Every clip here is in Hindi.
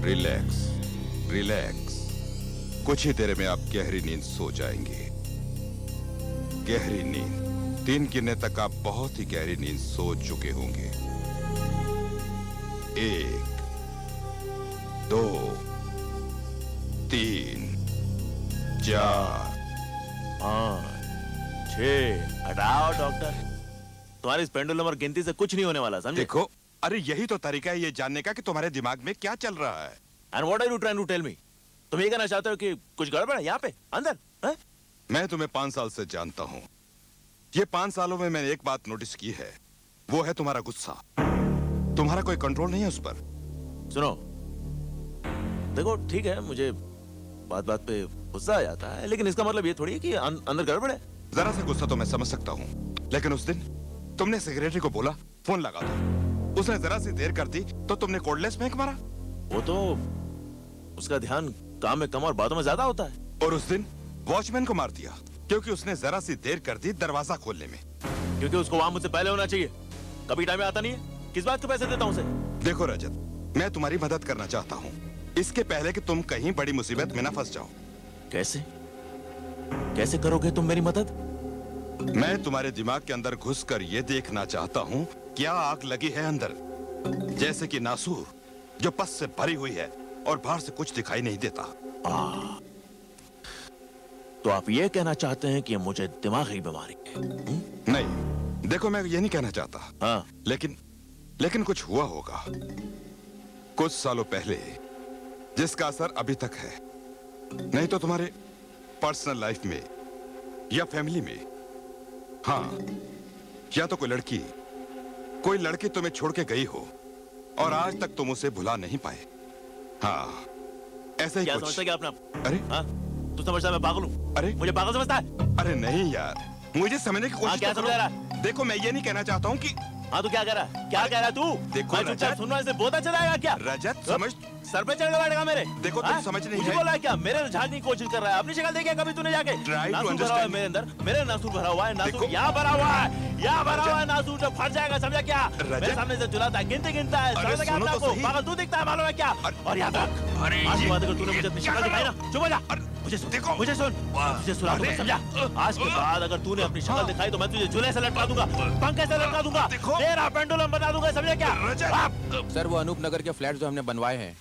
Relax, relax. कुछ ही देर में आप गहरी नींद सो जाएंगे। गहरी नींद। 3 गिनने तक आप बहुत ही गहरी नींद सो चुके होंगे। 1, 2, 3, 4, 5, 6। हटाओ डॉक्टर, तुम्हारी इस पेंडुलम और गिनती से कुछ नहीं होने वाला, समझे? देखो, अरे यही तो तरीका है ये जानने का कि तुम्हारे दिमाग में क्या चल रहा है। And what are you trying to tell me? तुम ये कहना चाहते हो कि कुछ गड़बड़ है यहाँ पे अंदर? है? मैं तुम्हें 5 साल से जानता हूँ। ये 5 सालों में मैंने एक बात नोटिस की है, वो है तुम्हारा गुस्सा। तुम्हारा कोई कंट्रोल नहीं है उस पर। सुनो, देखो ठीक है, मुझे बात बात पे गुस्सा आ जाता है, लेकिन इसका मतलब ये थोड़ी है कि अंदर गड़बड़ है। जरा सा गुस्सा तो मैं समझ सकता हूँ, लेकिन उस दिन तुमने सेक्रेटरी को बोला फोन लगा दो, उसने जरा सी देर कर दी तो तुमने कोर्डलेस फेंक मारा। वो तो उसका ध्यान काम में कम और बातों में ज्यादा होता है। और उस दिन वॉचमैन को मार दिया क्योंकि उसने जरा सी देर कर दी दरवाजा खोलने में। क्योंकि उसको वहां मुझसे पहले होना चाहिए। कभी टाइम में आता नहीं है, किस बात के पैसे देता हूँ उसे? देखो रजत, मैं तुम्हारी मदद करना चाहता हूँ, इसके पहले कि तुम कहीं बड़ी मुसीबत में ना फंस जाओ। कैसे कैसे करोगे तुम मेरी मदद? मैं तुम्हारे दिमाग के अंदर घुसकर ये देखना चाहता हूँ क्या आग लगी है अंदर, जैसे कि नासूर जो पस से भरी हुई है और बाहर से कुछ दिखाई नहीं देता। तो आप ये कहना चाहते हैं कि मुझे दिमागी बीमारी है? नहीं, देखो मैं ये नहीं कहना चाहता। हाँ। लेकिन कुछ हुआ होगा कुछ सालों पहले जिसका असर अभी तक है। नहीं तो तुम्हारे पर्सनल लाइफ में या फैमिली में, हाँ, या तो कोई लड़की तुम्हें छोड़ के गई हो और आज तक तुम उसे भुला नहीं पाए। हाँ, ऐसा ही क्या कुछ। समझता क्या अपना? अरे हाँ? तू समझता है मैं पागल हूँ? अरे मुझे पागल समझता है? अरे नहीं यार, मुझे समझने की कोशिश क्या तो समझ रहा करो। देखो मैं ये नहीं कहना चाहता हूँ कि हाँ, तू क्या कह रहा है? क्या कह रहा है तू? देखो मैं चुपचाप रजत, सुनना इसे बहुत अच्छा जाएगा क्या? रजत समझ, सर पे चढ़ के बैठेगा मेरे? देखो तुम समझ नहीं मुझे है। बोला है क्या? मेरे झाड़ने की कोशिश कर रहा है। अपनी शक्ल देखी है कभी तूने जाके? Try to नासूर भरा हुआ है understand. मेरे अंदर, मेरे नासूर भरा हुआ है। नासूर देखो। यहाँ भरा हुआ है, यहाँ भरा हुआ है नासूर, जो फट जाएगा, समझा क्या? रजत। मेरे सामने से चुलाता है, गिनता है, अरे समझा क्या सुनो अपने तो आप को? सही। पागल तू दिखता है, मालूम है क्या? और याद रख, आज के बाद अगर तूने मुझे अपनी शक्ल दिखाई ना, चुप हो जा। मुझे सुन, देखो। मुझे सुन, तुझे सुना दूंगा, समझा? आज के बाद अगर तूने अपनी शक्ल दिखाई तो मैं तुझे झूले से लटका दूंगा, पंखे से लटका दूंगा, देखो। तेरा पेंडुलम बना दूंगा, समझा क्या? सर, वो अनूप नगर के फ्लैट जो हमने बनवाए हैं,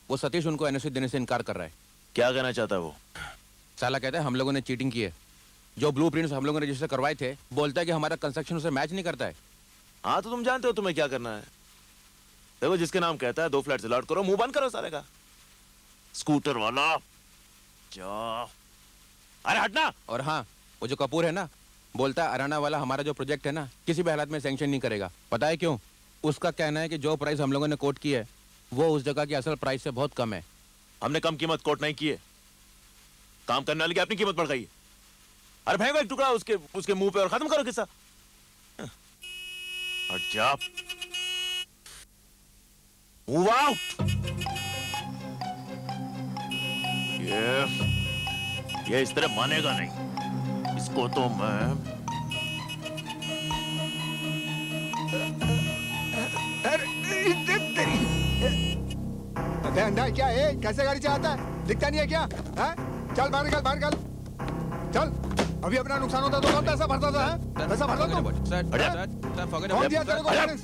वो सतीश उनको एनओसी देने से इनकार कर रहा है। क्या कहना चाहता है वो? साला कहता है हम लोगों ने चीटिंग की है। जो ब्लूप्रिंट्स हम लोगों ने रजिस्टर करवाए थे, बोलता है कि हमारा कंस्ट्रक्शन उसे मैच नहीं करता है। हाँ, तो तुम जानते हो तुम्हें क्या करना है। देखो, जिसके नाम कहता है 2 फ्लैट से लॉट करो, मुंह बंद करो सारे का। स्कूटर वाला जा, अरे हटना। और हाँ, वो जो कपूर है ना, बोलता है अराना वाला हमारा जो प्रोजेक्ट है ना, किसी भी हालत में सैंक्शन नहीं करेगा। पता है क्यों? उसका कहना है कि जो प्राइस हम लोगों ने कोट की है वो उस जगह की असल प्राइस से बहुत कम है। हमने कम कीमत कोट नहीं की है, काम करने वाले की अपनी कीमत बढ़ गई है। अरे फेंको एक टुकड़ा उसके मुंह पे और खत्म करो किस्सा। हट जा, मूव आउट। ये इस तरह मानेगा नहीं, इसको तो मैं अंधा क्या है? कैसे गाड़ी चलाता है? दिखता नहीं है क्या? है? चल बाहर निकल, बाहर निकल, चल। अभी अपना नुकसान होता तो कब पैसा भरता था? पैसा भरता तो? कौन दिया तेरे को लाइसेंस?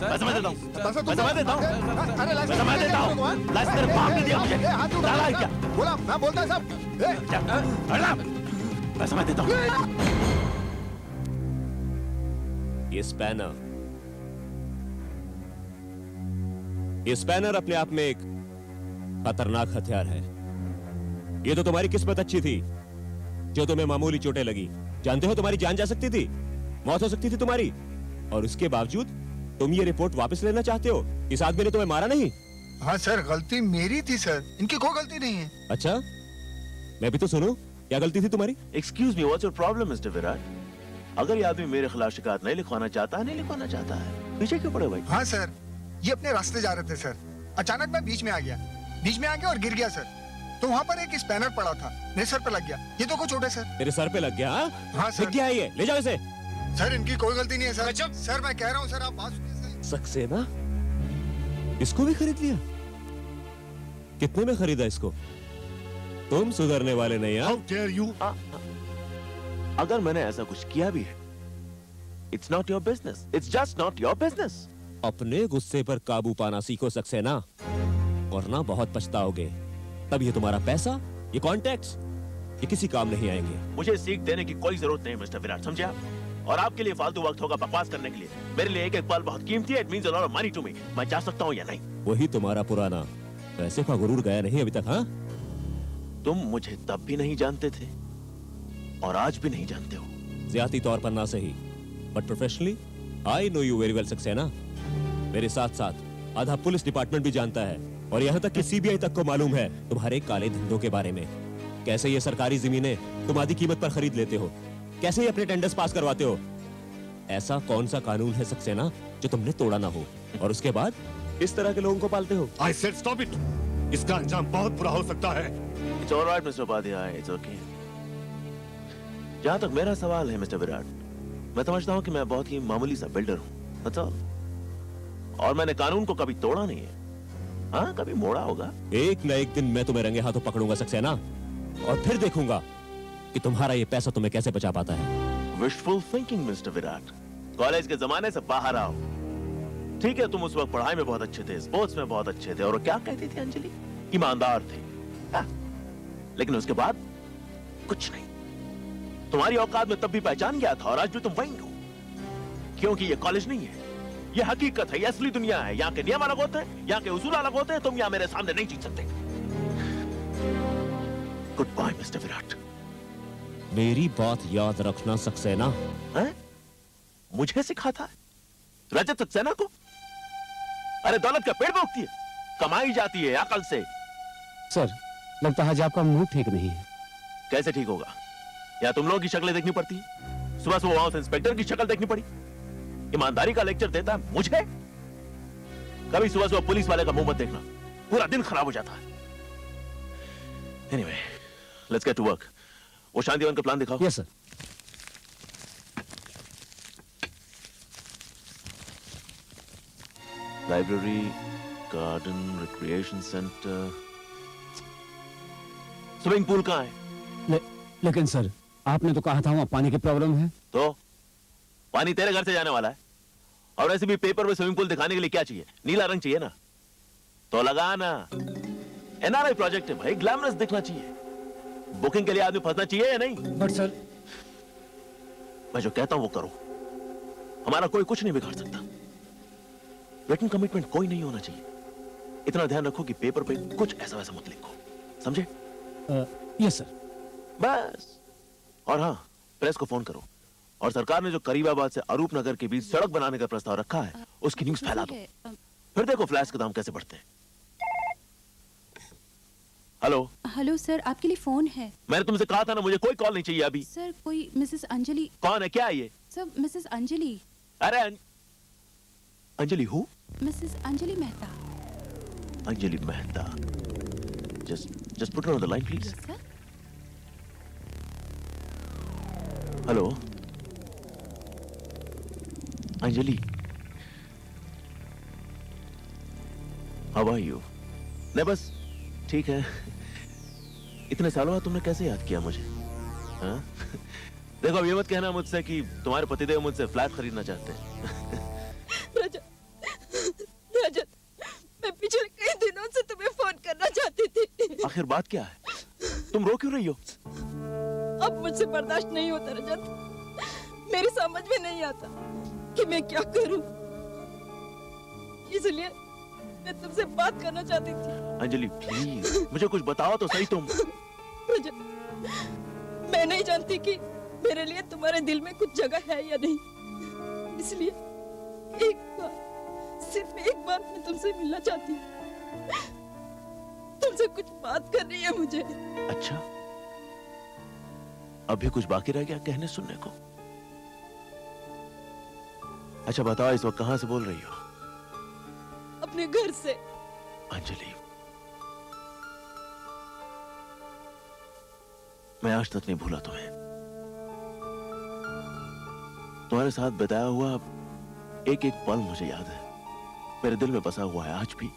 पैसा मैं देता हूँ, पैसा मैं देता हूँ, अरे पैसा मैं देता हूँ, लाइसेंस तेरे बाप ने दिया मुझे। हाथ उठा, डाला है क्या? बोला मैं बोलता है सब। पैसा मैं देता हूँ। ये स्पैनर अपने आप में एक खतरनाक हथियार है। ये तो तुम्हारी किस्मत अच्छी थी जो तुम्हें मामूली चोटें लगी। जानते हो तुम्हारी जान जा सकती थी, मौत हो सकती थी तुम्हारी, और उसके बावजूद तुम ये रिपोर्ट वापस लेना चाहते हो। इस आदमी ने तुम्हें मारा नहीं। हाँ सर, गलती मेरी थी सर, इनकी कोई गलती नहीं है। अच्छा, मैं भी तो सुनूं, क्या गलती थी तुम्हारी? Excuse me, what's your problem mister Virat? अगर ये आदमी मेरे खिलाफ शिकायत नहीं लिखवाना चाहता है, नहीं लिखवाना चाहता है, पीछे क्यों पड़े भाई? हाँ सर, ये अपने रास्ते जा रहे थे सर, अचानक मैं बीच में आ गया और गिर गया सर। तो वहाँ पर एक स्पैनर पड़ा था, मेरे सर पे लग गया। ये तो कुछ छोटे सर। तेरे सर पे लग गया? हाँ सर। लग गया है ये, ले जाओ इसे। सर इनकी कोई गलती नहीं है सर। सर मैं कह रहा हूँ सर, आप बात सुनिए सर। सक्सेना इसको भी खरीद लिया? कितने में खरीदा इसको? तुम सुधरने वाले नहीं, हाँ? How dare you. अगर मैंने ऐसा कुछ किया भी है, it's not your business, it's just not your business. अपने गुस्से पर काबू पाना सीखो सक्सेना, वरना बहुत पछताओगे। तब ये तुम्हारा पैसा, ये कॉन्टैक्ट्स, ये किसी काम नहीं आएंगे। मुझे सीख देने की कोई जरूरत नहीं मिस्टर विराट, समझे आप? और आपके लिए फालतू वक्त होगा बकवास करने के लिए। मेरे लिए एक एक पल बहुत कीमती है। It means a lot of money to me. मैं जा सकता हूं या नहीं? वही तुम्हारा पुराना पैसे का गुरूर गया नहीं अभी तक, हाँ? तुम मुझे तब भी नहीं जानते थे और आज भी नहीं जानते हो। ज्यादा तौर पर ना सही, but professionally I know you very well Saxena. मेरे साथ साथ आधा पुलिस डिपार्टमेंट भी जानता है, और यहाँ तक कि सीबीआई तक को मालूम है तुम्हारे काले धंधों के बारे में। कैसे ये सरकारी जमीनें तुम आधी कीमत पर खरीद लेते हो, कैसे ये अपने टेंडर्स पास करवाते हो। ऐसा कौन सा कानून है सक्सेना जो तुमने तोड़ा ना हो, और उसके बाद इस तरह के लोगों को पालते हो? I said stop it. इसका अंजाम बहुत बुरा हो सकता है। It's alright Mister Upadhyay, it's okay. जहां तक मेरा सवाल है मिस्टर विराट, मैं समझता हूं कि मैं बहुत ही मामूली सा बिल्डर हूं, that's all। और मैंने कानून को कभी तोड़ा नहीं है। हाँ, कभी मोड़ा होगा। एक न एक दिन मैं तुम्हें रंगे हाथों पकड़ूंगा सक्सेना, और फिर देखूंगा कि तुम्हारा ये पैसा तुम्हें कैसे बचा पाता है। Wishful thinking mister Virat. College के जमाने से बाहर आओ। ठीक है, तुम उस वक्त पढ़ाई में बहुत अच्छे थे, स्पोर्ट्स में बहुत अच्छे थे, और क्या कहती थी अंजलि? ईमानदार थे। हाँ। लेकिन उसके बाद कुछ नहीं। तुम्हारी औकात में तब भी पहचान गया था, और आज भी तुम वहीं हो। क्योंकि ये कॉलेज नहीं है, ये हकीकत है, ये असली दुनिया है। यहाँ के नियम अलग होते हैं, यहाँ के उसूल अलग होते हैं। तुम यहाँ मेरे सामने नहीं जीत सकते। Goodbye Mister Virat. मेरी बात याद रखना सक्सेना। हैं? मुझे सिखाता है? रजत सक्सेना को? अरे दौलत का पेड़ उगती है, कमाई जाती है अकल से। सर, लगता है आज आपका मूड ठीक नहीं है। कैसे ठीक होगा? या तुम लोगों की शक्लें देखनी पड़ती है? सुबह सुबह हाउस इंस्पेक्टर की शक्ल देखनी पड़ी। ईमानदारी का लेक्चर देता है मुझे। कभी सुबह सुबह पुलिस वाले का मुंह मत देखना, पूरा दिन खराब हो जाता है। Anyway, let's get to work. वो शांतिवन का प्लान दिखाओ। Yes sir. Library, garden, recreation centre, swimming pool कहाँ है? लेकिन सर, आपने तो कहा था वहाँ पानी की प्रॉब्लम है। तो पानी तेरे घर से जाने वाला है, और वैसे भी पेपर में स्विमिंग पूल दिखाने के लिए क्या चाहिए? नीला रंग चाहिए ना, तो लगाना। एनआरआई प्रोजेक्ट है भाई, ग्लैमरस दिखना चाहिए। बुकिंग के लिए आदमी फंसना चाहिए या नहीं? बट सर, मैं जो कहता हूं वो करो। हमारा कोई कुछ नहीं बिगाड़ सकता। रिटन कमिटमेंट कोई नहीं होना चाहिए। इतना ध्यान रखो कि पेपर पे कुछ ऐसा वैसा मत लिखो, समझे? Yes sir. बस। और हाँ, प्रेस को फोन करो, और सरकार ने जो करीबाबाद से अरूप नगर के बीच सड़क बनाने का प्रस्ताव रखा है, उसकी न्यूज़ फैला दो। फिर देखो फ्लैश के दाम कैसे बढ़ते हैं। हेलो। हेलो सर, आपके लिए फोन है। मैंने तुमसे कहा था ना, मुझे कोई कॉल नहीं चाहिए अभी। सर, कोई मिसेस अंजलि। कौन है, क्या है ये? Sir, Mrs Anjali. अरे अंजलि हूँ? Mrs Anjali Mehta. Anjali Mehta. Just put her on the line please। Yes sir. Hello Anjali, how are you? नहीं, बस ठीक है। इतने सालों बाद तुमने कैसे याद किया मुझे? हाँ? देखो, अब ये मत कहना मुझसे कि तुम्हारे पतिदेव मुझसे फ्लैट खरीदना चाहते हैं। रजत, मैं पिछले कई दिनों से तुम्हें फोन करना चाहती थी। आखिर बात क्या है? तुम रो क्यों रही हो? अब मुझसे बर्दाश्त नहीं होता रजत। मेरी समझ में नहीं आता कि मैं क्या करूं। इसलिए मैं तुमसे बात करना चाहती थी। अंजलि प्लीज, मुझे कुछ बताओ तो सही तुम। रजत, मैं नहीं जानती कि मेरे लिए तुम्हारे दिल में कुछ जगह है या नहीं। इसलिए एक बार, सिर्फ एक बार मैं तुमसे मिलना चाहती हूँ। तुमसे कुछ बात करनी है मुझे। अच्छा, अभी कुछ बाकी रह गया कहने सुनने को? अच्छा बताओ, इस वक्त कहां से बोल रही हो? अपने घर से। अंजलि, मैं आज तक नहीं भूला तुम्हें। तुम्हारे साथ बिताया हुआ एक एक पल मुझे याद है, मेरे दिल में बसा हुआ है आज भी।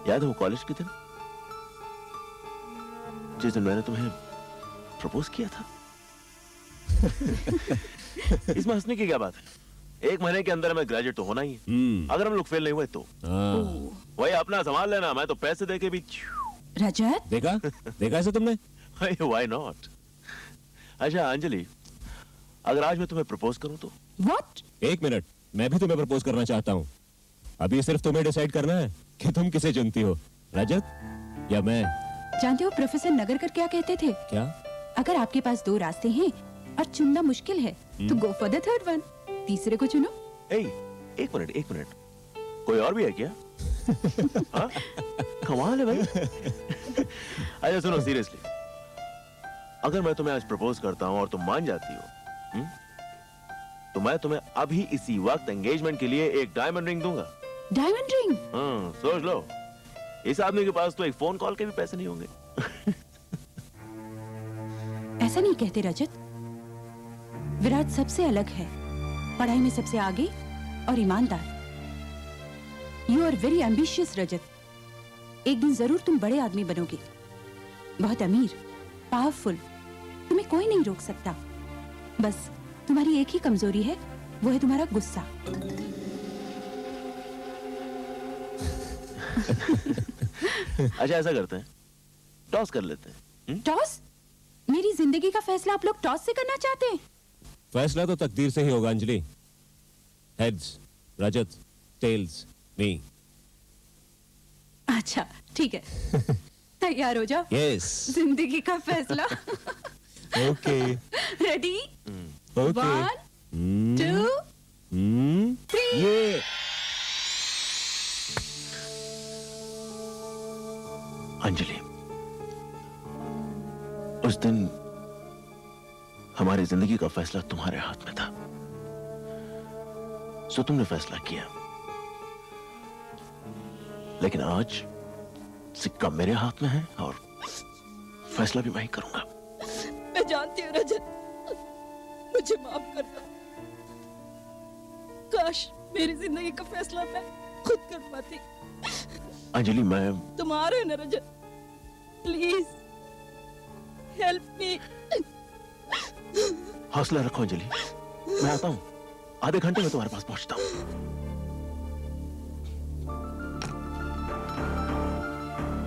याद है वो कॉलेज के दिन जिस दिन मैंने तुम्हें प्रपोज किया था? इसमें हंसने की क्या बात है? 1 महीने के अंदर हमें ग्रेजुएट तो होना ही है। अगर हम लोग फेल नहीं हुए तो वही अपना संभाल लेना, मैं तो पैसे देके भी। रजत, देखा देखा ऐसे तुमने? Why not? अच्छा अंजलि, अगर आज मैं तुम्हें प्रपोज करूं तो? व्हाट? 1 मिनट, मैं भी तुम्हें प्रपोज करना चाहता हूँ। अभी सिर्फ तुम्हें डिसाइड करना है कि तुम किसे चुनती हो, रजत या मैं। जानते हो प्रोफेसर नगरकर क्या कहते थे? क्या? अगर आपके पास 2 रास्ते हैं और चुनना मुश्किल है तो go for the third one, तीसरे को चुनो। एक मिनट, कोई और भी है क्या? हाँ? कमाल है भाई। अच्छा सुनो, सीरियसली, अगर मैं तुम्हें आज प्रपोज करता हूं और तुम मान जाती हो, तो मैं तुम्हें अभी इसी वक्त एंगेजमेंट के लिए एक डायमंड रिंग दूंगा। Diamond ring? हाँ, सोच लो, इस आदमी के पास तो एक फोन कॉल के भी पैसे नहीं होंगे। ऐसा नहीं कहते रजत। विराट सबसे अलग है, पढ़ाई में सबसे आगे और ईमानदार। यू आर वेरी एम्बिशियस रजत। एक दिन जरूर तुम बड़े आदमी बनोगे, बहुत अमीर, पावरफुल। तुम्हें कोई नहीं रोक सकता। बस तुम्हारी एक ही कमजोरी है, वो है तुम्हारा गुस्सा। अच्छा ऐसा करते हैं, टॉस कर लेते हैं। टॉस? मेरी जिंदगी का फैसला आप लोग टॉस से करना चाहते हैं? फैसला तो तकदीर से ही होगा अंजलि। हेड्स रजत, टेल्स मी। अच्छा ठीक है, तैयार हो जाओ। यस। जिंदगी का फैसला। ओके। रेडी? ओके। 1 2 3। ये अंजलि, उस दिन हमारी जिंदगी का फैसला तुम्हारे हाथ में था, सो तुमने फैसला किया। लेकिन आज सिक्का मेरे हाथ में है और फैसला भी मैं ही करूंगा। मैं जानती हूँ रजत, मुझे माफ कर दो। काश मेरी जिंदगी का फैसला मैं खुद कर पाती। अंजलि, मैं तुम आ रहे हो ना रजत? Please help me. हौसला रखो अंजलि, मैं आता हूं। आधे घंटे में तुम्हारे पास पहुंचता हूं।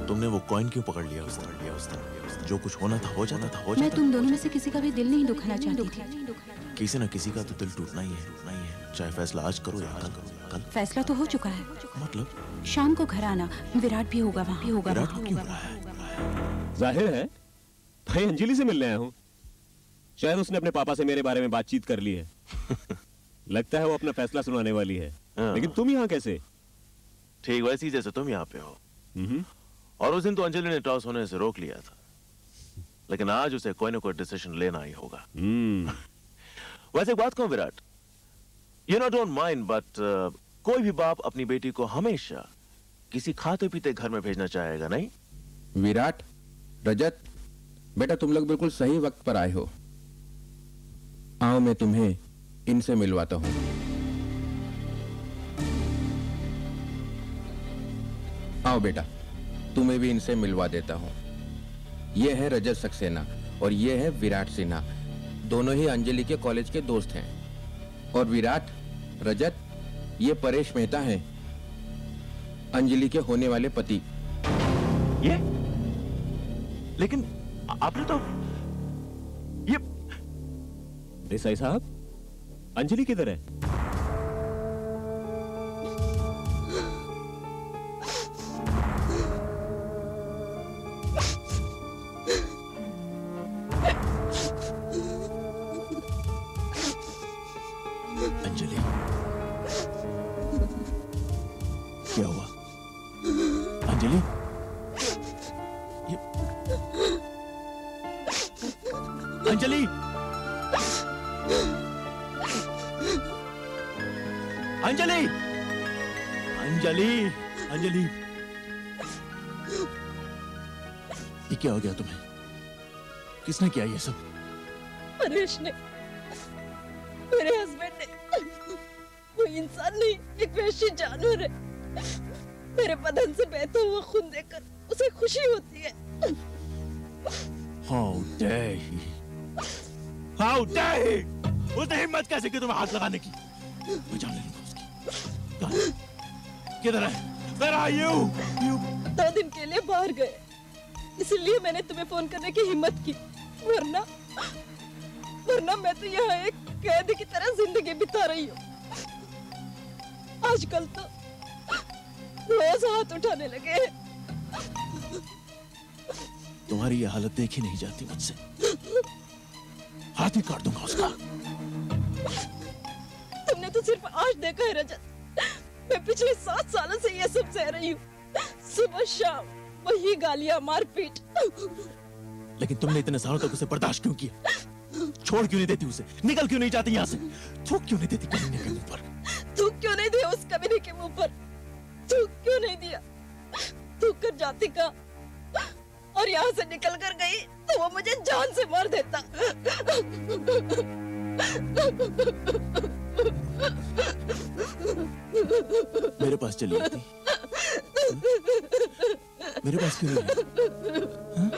तुमने वो कॉइन क्यों पकड़ लिया उस तरह? जो कुछ होना था हो जाता था। मैं तुम दोनों में से किसी का भी दिल नहीं दुखाना चाहती थी। किसी ना किसी का तो दिल टूटना ही है, चाहे फैसला आज करो या कल। फैसला तो हो चुका है। मतलब शाम को घर आना, विराट भी होगा वहाँ। विराट को क्यों बुलाया है? जाहिर है भाई अंजलि से मिलने आया हूँ। शायद उसने अपने पापा से मेरे बारे में बातचीत कर ली है। लगता है वो अपना फैसला सुनाने वाली है। हाँ। लेकिन तुम यहाँ कैसे? ठीक वैसे ही जैसे तुम यहाँ पे हो। और उस दिन तो अंजलि ने टॉस होने से रोक लिया था, लेकिन आज उसे कोई ना कोई डिसीजन लेना ही होगा। वैसे एक बात कहूं Virat, you know don't mind, but कोई भी बाप अपनी बेटी को हमेशा किसी खाते पीते घर में भेजना चाहेगा, नहीं? विराट, रजत, बेटा तुम लोग बिल्कुल सही वक्त पर आए हो। आओ मैं तुम्हें इनसे मिलवाता हूं। आओ बेटा, तुम्हें भी इनसे मिलवा देता हूं। ये है रजत सक्सेना और ये है विराट सिन्हा। दोनों ही अंजलि के कॉलेज के दोस्त हैं। और विराट, रजत, ये परेश मेहता हैं, अंजलि के होने वाले पति। ये? लेकिन आपने तो ये देसाई साहब, अंजलि किधर है? अंजलि, क्या हुआ? अंजलि, अंजलि, अंजलि, अंजलि, अंजलि, ये क्या हो गया तुम्हें? किसने किया ये सब? परेश ने, मेरे हस्बैंड ने। वो इंसान नहीं, एक वैश्य जानवर है। मेरे बदन से बहता हुआ खून देखकर उसे खुशी होती है। How dare he? How dare he? उसने हिम्मत कैसे की तुम्हें हाथ लगाने की? मैं जान लूंगा उसकी। कहाँ है? किधर है? Where are you? You 2 दिन के लिए बाहर गए, इसलिए मैंने तुम्हें फोन करने की हिम्मत की, वरना मैं तो यहाँ एक कैदी की तरह जिंदगी बिता रही हूँ। आजकल तो रोज हाथ उठाने लगे हैं। तुम्हारी ये हालत देखी नहीं जाती मुझसे। हाथ ही काट दूंगा उसका। तुमने तो सिर्फ आज देखा है रजत, मैं पिछले 7 सालों से ये सब सह रही हूँ। सुबह शाम वही गालियां, मारपीट। लेकिन तुमने इतने सालों तक उसे बर्दाश्त क्यों किया? छोड़ क्यों नहीं देती उसे? निकल क्यों नहीं जाती यहाँ से? थूक क्यों नहीं देती कमीने के मुंह पर? थूक क्यों नहीं दिया उस कमीने के मुंह पर? थूक क्यों नहीं दिया? थूक कर जाती कहाँ? और यहाँ से निकल कर गई तो वो मुझे जान से मार देता। मेरे पास चली आती। मेरे पास क्यों नहीं आई? हाँ?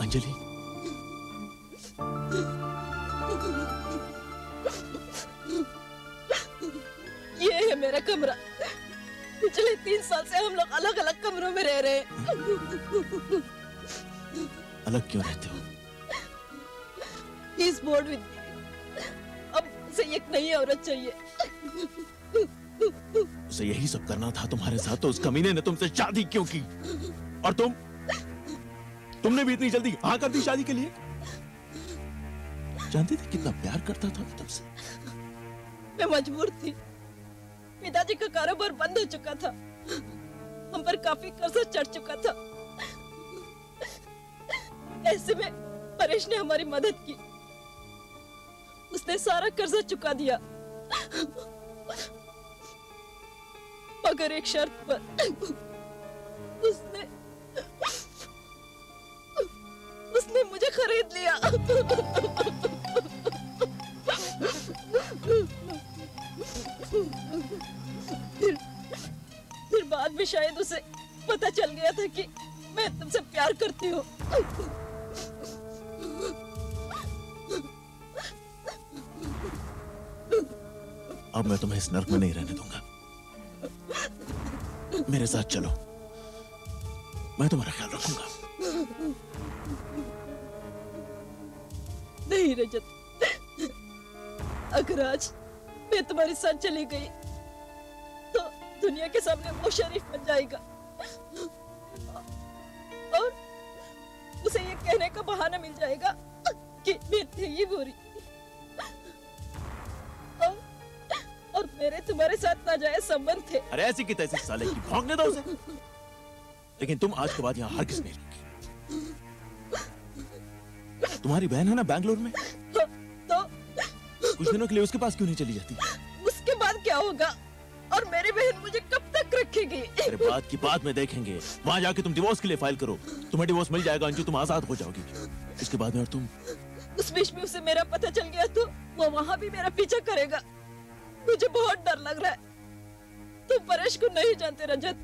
अंजलि, ये है मेरा कमरा। पिछले 3 साल से हम लोग अलग अलग कमरों में रह रहे हैं। अलग क्यों रहते हो? He is bored with me. अब उसे एक नई औरत चाहिए। उसे यही सब करना था तुम्हारे साथ, तो उस कमीने ने तुमसे शादी क्यों की? और तुमने भी इतनी जल्दी हाँ कर दी शादी के लिए? जानती थी कितना प्यार करता था वो तुमसे। मैं मजबूर थी, पिताजी का कारोबार बंद हो चुका था, हम पर काफी कर्जा चढ़ चुका था। ऐसे में परेश ने हमारी मदद की, उसने सारा कर्जा चुका दिया, मगर एक शर्त पर। उसने मुझे खरीद लिया। फिर बाद में शायद उसे पता चल गया था कि मैं तुमसे प्यार करती हूँ। अब मैं तुम्हें इस नर्क में नहीं रहने दूंगा। मेरे साथ चलो, मैं तुम्हारा ख्याल रखूंगा। नहीं रजत, अगर आज मैं तुम्हारे साथ चली गई तो दुनिया के सामने वो शरीफ बन जाएगा और उसे ये कहने का बहाना मिल जाएगा कि मैं थी ही बुरी। और मेरे तुम्हारे साथ नाजायज संबंध थे। अरे ऐसी की तैसी साले की, भौंकने दो उसे। लेकिन तुम आज के बाद यहाँ हरगिज नहीं रहोगी। तुम्हारी बहन है ना बैंगलोर में, तो कुछ दिनों के लिए उसके पास क्यों नहीं चली जाती? उसके बाद क्या होगा? और मेरी बहन मुझे कब तक रखेगी? अरे बात की बात में देखेंगे। वहाँ जाके तुम डिवोर्स के लिए फाइल करो, तुम्हें डिवोर्स मिल जाएगा अंजू, तुम आजाद हो जाओगी। इसके बाद में और तुम उस बीच में उसे मेरा पता चल गया तो वो वहाँ भी मेरा पीछा करेगा। मुझे बहुत डर लग रहा है। तुम परेश को नहीं जानते रजत।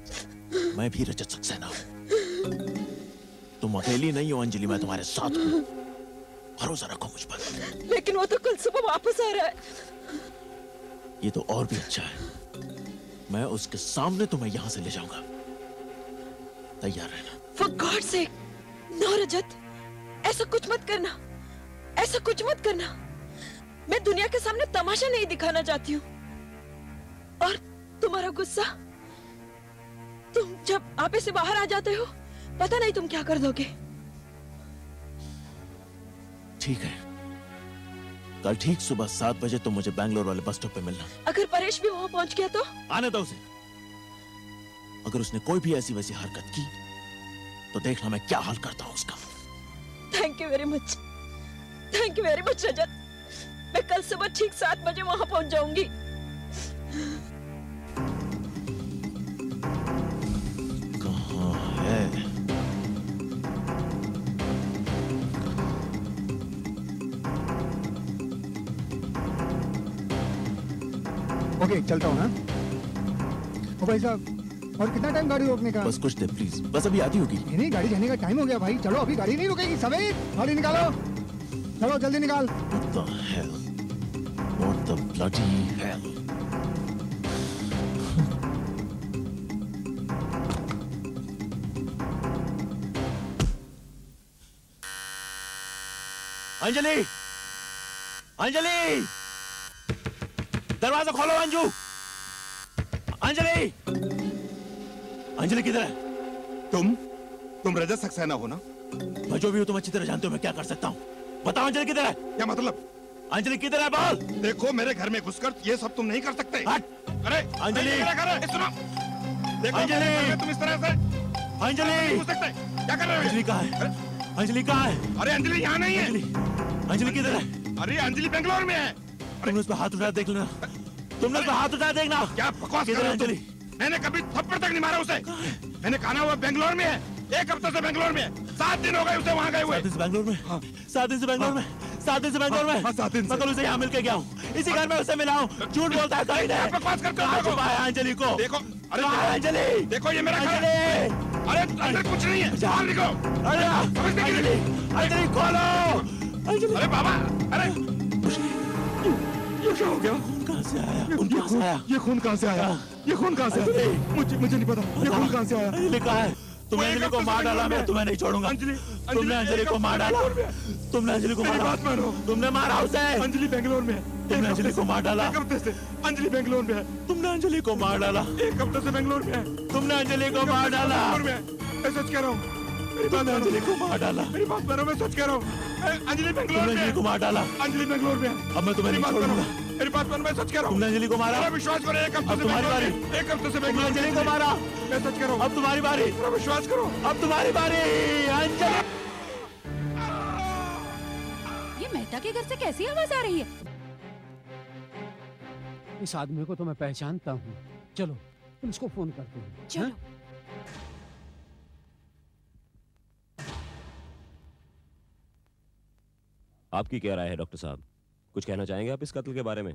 मैं भी रजत सक्सेना हूँ। तुम अकेली नहीं हो अंजलि, मैं तुम्हारे साथ हूँ। भरोसा रखो मुझ पर। लेकिन वो तो कल सुबह वापस आ रहा है। ये तो और भी अच्छा है। मैं उसके सामने तुम्हें यहाँ से ले जाऊंगा। तैयार रहना। For God's sake, no रजत, ऐसा कुछ मत करना। ऐसा कुछ मत करना। मैं दुनिया के सामने तमाशा नहीं दिखाना चाहती हूँ। और तुम्हारा गुस्सा, तुम जब आपे से बाहर आ जाते हो, पता नहीं तुम क्या कर दोगे। ठीक है, कल ठीक सुबह 7 बजे तुम मुझे बैंगलोर वाले बस स्टॉप पे मिलना। अगर परेश भी वहां पहुंच गया तो? आने दो उसे। अगर उसने कोई भी ऐसी वैसी हरकत की तो देखना मैं क्या हाल करता हूँ उसका। Thank you very much. Thank you very much Rajat. मैं कल सुबह ठीक 7 बजे वहां पहुंच जाऊंगी। कहाँ है? ओके चलता हूँ। हाँ ओ भाई साहब, और कितना टाइम गाड़ी रोकने का? बस कुछ देर प्लीज, बस अभी आती होगी। नहीं गाड़ी जाने का टाइम हो गया भाई, चलो अभी गाड़ी नहीं रुकेगी। समीर गाड़ी निकालो, चलो जल्दी निकाल। What the hell? What the bloody hell? Anjali, Anjali, दरवाजा खोलो अंजू। अंजलि, अंजलि किधर है? तुम रजत सक्सेना हो ना? मैं जो भी हूं तुम अच्छी तरह जानते हो मैं क्या कर सकता हूं। बताओ अंजलि किधर है? क्या मतलब? अंजलि किधर है बोल। देखो मेरे घर में घुसकर ये सब तुम नहीं कर सकते। हट। अरे अंजलि। ये मेरा घर है, सुनो। देखो अंजलि। मेरे घर में तुम इस तरह से अंजलि, नहीं घुस सकते। क्या कर रहे हो? अंजलि कहाँ है? अंजलि कहाँ है? अरे अंजलि यहाँ नहीं है। अंजलि, अंजलि किधर है? अरे अंजलि बेंगलोर में है। तुमने उस पर हाथ उठाया देख लेना। तुमने उस पर हाथ उठाया देखना। क्या बकवास कर किधर रहे है हो तुम? अंजलि? मैंने कभी थप्पड़ तक नहीं मारा उसे। मैंने कहा ना वो बेंगलोर में है, 1 हफ्ते से बेंगलोर में है। 7 दिन हो गए उसे वहाँ गए हुए। 7 दिन से बैंगलोर में? 7 दिन से बैंगलोर में? 7 दिन से बैंगलोर में? हाँ, 7 दिन से। मैं कल उसे यहाँ मिल के गया हूँ, इसी घर में उसे मिला हूँ। झूठ बोलता है कहीं नहीं। बकवास करते हो। कहाँ देखो। छुपाया अंजलि को? देखो अरे कहाँ है अंजलि? देखो ये मेरा घर अंजलि, है। अरे अंदर कुछ नहीं है, बाहर निकलो। अरे समझते क्यों अंजलि, नहीं? अंजलि खोलो। अंजलि, अरे बाबा, अरे ये क्या हो गया? खून कहाँ से आया? खून कहाँ से आया? ये खून कहाँ से आया? ये खून कहाँ से आया? मुझे नहीं पता। ये खून कहाँ से आया? अंजलि कहाँ है? तुमने वो एक अंजलि को हफ्ते से मार डाला, बेंगलोर मैं में तुम्हें नहीं छोड़ूंगा। तुमने अंजलि को मार डाला। तुमने अंजलि को मेरी मारा। बात मानो। तुमने मारा उसे। अंजलि बेंगलोर में है। तुमने अंजलि को मार डाला। 1 हफ्ते से अंजलि बेंगलोर में है। तुमने अंजलि को मार डाला। 1 हफ्ते से बेंगलोर में है। तुमने अंजलि को मार डाला। बेंगलोर में है। मैं सच कह रहा हूँ। मेरी बात तुमने मानो। अंजलि को मार डाला। मेरी बात मानो, मैं सच कह रहा हूँ। अंजलि बेंगलोर तुमने में अंजलि है। को मार डाला। अंजलि बेंगलोर में है। अब मैं तुम्हें मेरी नहीं बात मानो। छोड़ूंगा। मेरी बात मानो, मैं सच कह रहा हूँ। तुमने अंजलि को मारा। मेरा विश्वास करो, 1 हफ्ते अब से तुम्हारी बेंगलोर बारी। में है। 1 हफ्ते से तुमने बेंगलोर में अंजलि है। को मारा। मैं सच कह रहा हूँ। अब तुम्हारी बारी। मेरा विश्वास करो। अब तुम्हारी बारी अंजलि। ये मेहता के घर से कैसी आवाज आ रही है? इस आदमी को तो मैं पहचानता हूँ। चलो पुलिस को फोन करते हैं। चलो। हाँ? आपकी क्या राय है डॉक्टर साहब? कुछ कहना चाहेंगे आप इस कत्ल के बारे में?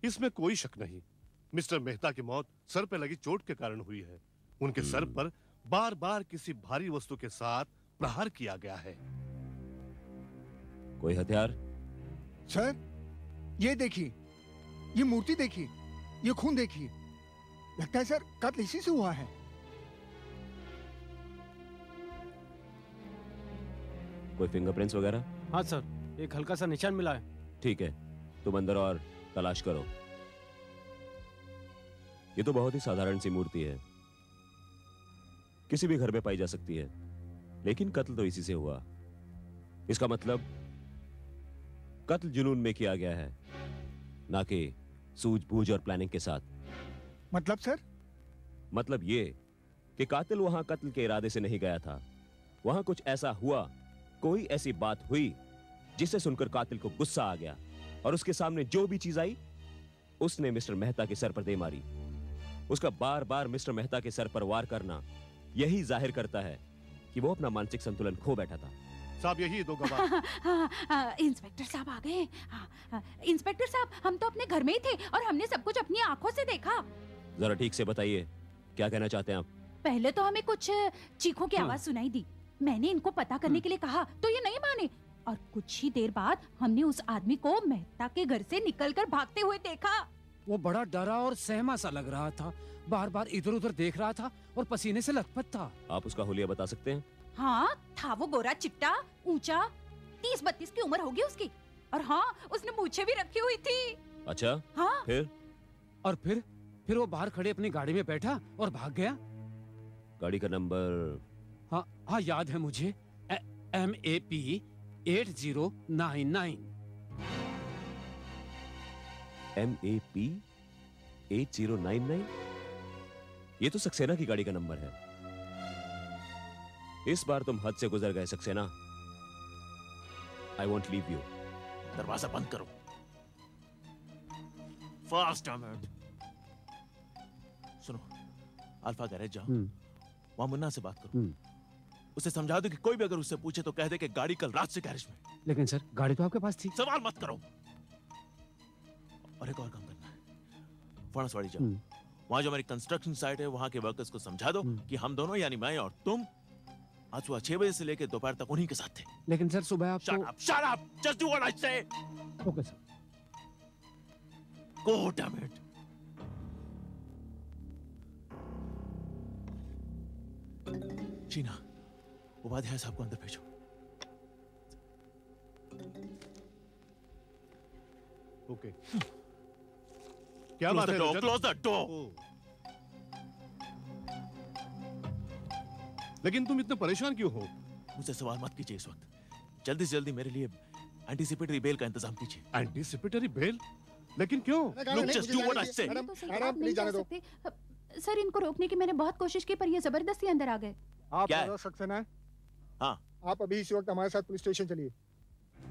इसमें कोई शक नहीं, मिस्टर मेहता की मौत सर पे लगी चोट के कारण हुई है। उनके सर पर बार बार किसी भारी वस्तु के साथ प्रहार किया गया है। कोई हथियार? सर ये देखिए, ये मूर्ति देखिए, ये खून देखिए। लगता है सर कत्ल इसी से हुआ है। कोई फिंगरप्रिंट्स वगैरह? हाँ सर, एक हल्का सा निशान मिला है। ठीक है, तुम अंदर और तलाश करो। ये तो बहुत ही साधारण सी मूर्ति है, किसी भी घर में पाई जा सकती है, लेकिन कत्ल तो इसी से हुआ। इसका मतलब कत्ल जुनून में किया गया है, ना कि सूझबूझ और प्लानिंग के साथ। मतलब सर? मतलब ये कि कातिल वहां कत्ल के इरादे से नहीं गया था। वहां कुछ ऐसा हुआ, कोई ऐसी बात हुई जिसे सुनकर कातिल को गुस्सा आ गया और उसके सामने जो भी चीज आई उसने मिस्टर मेहता के सर पर दे मारी। उसका बार बार मिस्टर मेहता के सर पर वार करना यही जाहिर करता है कि वो अपना मानसिक संतुलन खो बैठा था। साहब यही दो गवाह। इंस्पेक्टर साहब आ गए। इंस्पेक्टर साहब, हम तो अपने घर में ही थे और हमने सब कुछ अपनी आंखों से देखा। जरा ठीक से बताइए, क्या कहना चाहते हैं आप? पहले तो हमें कुछ चीखों की आवाज सुनाई दी। मैंने इनको पता करने के लिए कहा तो ये नहीं माने, और कुछ ही देर बाद हमने उस आदमी को मेहता के घर से निकलकर भागते हुए देखा। वो बड़ा डरा और सहमा सा लग रहा था, बार बार इधर उधर देख रहा था और पसीने से लथपथ था। आप उसका हुलिया बता सकते हैं? हाँ, था वो गोरा चिट्टा, ऊंचा, 30-32 की उम्र होगी उसकी, और हाँ, उसने मूछें भी रखी हुई थी। अच्छा, हाँ, फिर? और फिर वो बाहर खड़े अपनी गाड़ी में बैठा और भाग गया। गाड़ी का नंबर? हाँ याद है मुझे, MAP 8099। MAP 8099? ये तो सक्सेना की गाड़ी का नंबर है। इस बार तुम हद से गुजर गए Saxena. I won't leave you. दरवाजा बंद करो। फास्ट सुनो, अल्फा गैरेज जाओ, वहां मुन्ना से बात करो। उसे समझा दो कि कोई भी अगर उससे पूछे तो कह दे कि गाड़ी कल रात से गैरेज में। लेकिन सर, गाड़ी तो आपके पास थी। सवाल मत करो। और एक और काम करना है, फणसवाड़ी जाओ। वहां जो हमारी कंस्ट्रक्शन साइट है वहां के वर्कर्स को समझा दो कि हम दोनों यानी मैं और तुम आज सुबह 6 बजे से लेकर दोपहर तक उन्हीं के साथ थे। लेकिन सर सुबह आपको Shut up! Just do what I say! Okay sir. Go, damn it! Sheena, Upadhyay साहब को अंदर भेजो। ओके क्या Close बात the है door, Rajat? close the door! ओ। लेकिन तुम इतने परेशान क्यों हो? मुझसे सवाल मत कीजिए इस वक्त। जल्दी से जल्दी मेरे लिए एंटीसिपेटरी बेल का इंतजाम कीजिए। Anticipatory bail? लेकिन क्यों? Look, just do what I say. Madam तो सर, मैडम आप नहीं प्लीज जा जाने दो। सकते। सर इनको रोकने की मैंने बहुत कोशिश की पर ये जबरदस्ती अंदर आ गए। आप क्या है? रजत सक्सेना है? हाँ, आप अभी इस वक्त हमारे साथ पुलिस स्टेशन चलिए।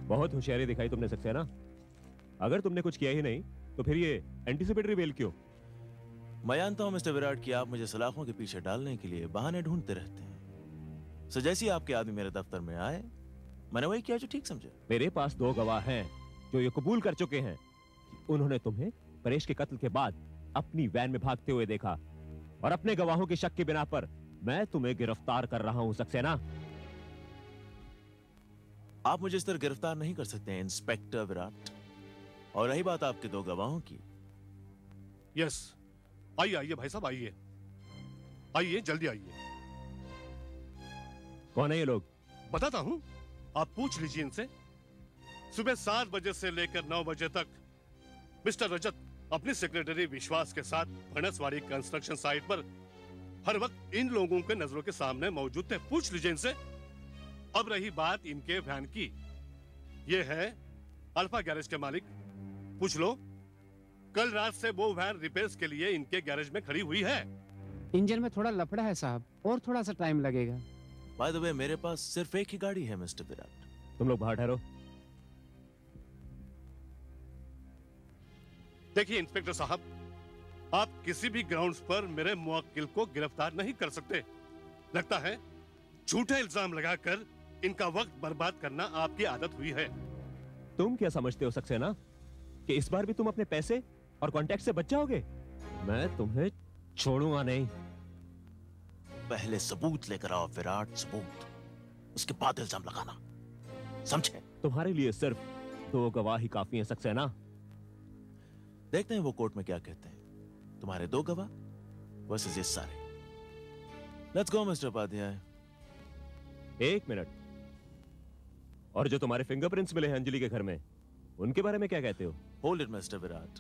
बहुत होशियारी दिखाई तुमने सक्सेना। अगर तुमने कुछ किया ही नहीं तो फिर ये एंटीसिपेटरी बेल क्यों? मैं जानता हूं मिस्टर विराट कि आप मुझे सलाखों के पीछे डालने के लिए बहाने ढूंढते रहते हैं। सो जैसे ही आपके आदमी मेरे दफ्तर में आए, मैंने वही किया जो ठीक समझा। मेरे पास 2 गवाह हैं जो ये कबूल कर चुके हैं कि उन्होंने तुम्हें परेश के कत्ल के बाद अपनी वैन में भागते हुए देखा और अपने गवाहों की शक की बिना पर मैं तुम्हें गिरफ्तार कर रहा हूं सक्सेना। आप मुझे इस तरह गिरफ्तार नहीं कर सकते हैं इंस्पेक्टर विराट। और रही बात आपके 2 गवाहों की, यस, आइए आइए भाई साहब, आइए आइए, जल्दी आइए। कौन है ये लोग? बताता हूं, आप पूछ लीजिए इनसे। सुबह 7 बजे से लेकर 9 बजे तक मिस्टर रजत अपने सेक्रेटरी विश्वास के साथ फणसवाड़ी कंस्ट्रक्शन साइट पर हर वक्त इन लोगों के नजरों के सामने मौजूद थे। पूछ लीजिए इनसे। अब रही बात इनके वैन की, ये है अल्फा गैरेज के मालिक, पूछ लो। कल रात से वो वैन रिपेयर्स के लिए इनके गैरेज में खड़ी हुई है। इंजन में थोड़ा लफड़ा है साहब और थोड़ा सा टाइम लगेगा। बाय द वे मेरे पास सिर्फ एक ही गाड़ी है मिस्टर विराट। तुम लोग बाहर ठहरो। देखिए इंस्पेक्टर साहब, आप किसी भी ग्राउंड्स पर मेरे मुवक्किल को गिरफ्तार नहीं कर सकते। लगता है झूठे इल्जाम लगाकर इनका वक्त बर्बाद करना आपकी आदत हुई है। तुम क्या समझते हो सक्सेना कि इस बार भी तुम अपने पैसे और कॉन्टैक्ट से बच जाओगे? मैं तुम्हें छोड़ूंगा नहीं। पहले सबूत लेकर आओ विराट, सबूत, उसके बाद इल्जाम लगाना, समझे? तुम्हारे लिए सिर्फ 2 गवाह ही काफी हैं सक्सेना। देखते हैं वो कोर्ट में क्या कहते हैं। तुम्हारे 2 गवाह वर्सेस ये सारे। Let's go Mister Upadhyay. 1 minute. और जो तुम्हारे फिंगरप्रिंट्स मिले हैं अंजलि के घर में, उनके बारे में क्या कहते हो? Hold it mister Virat.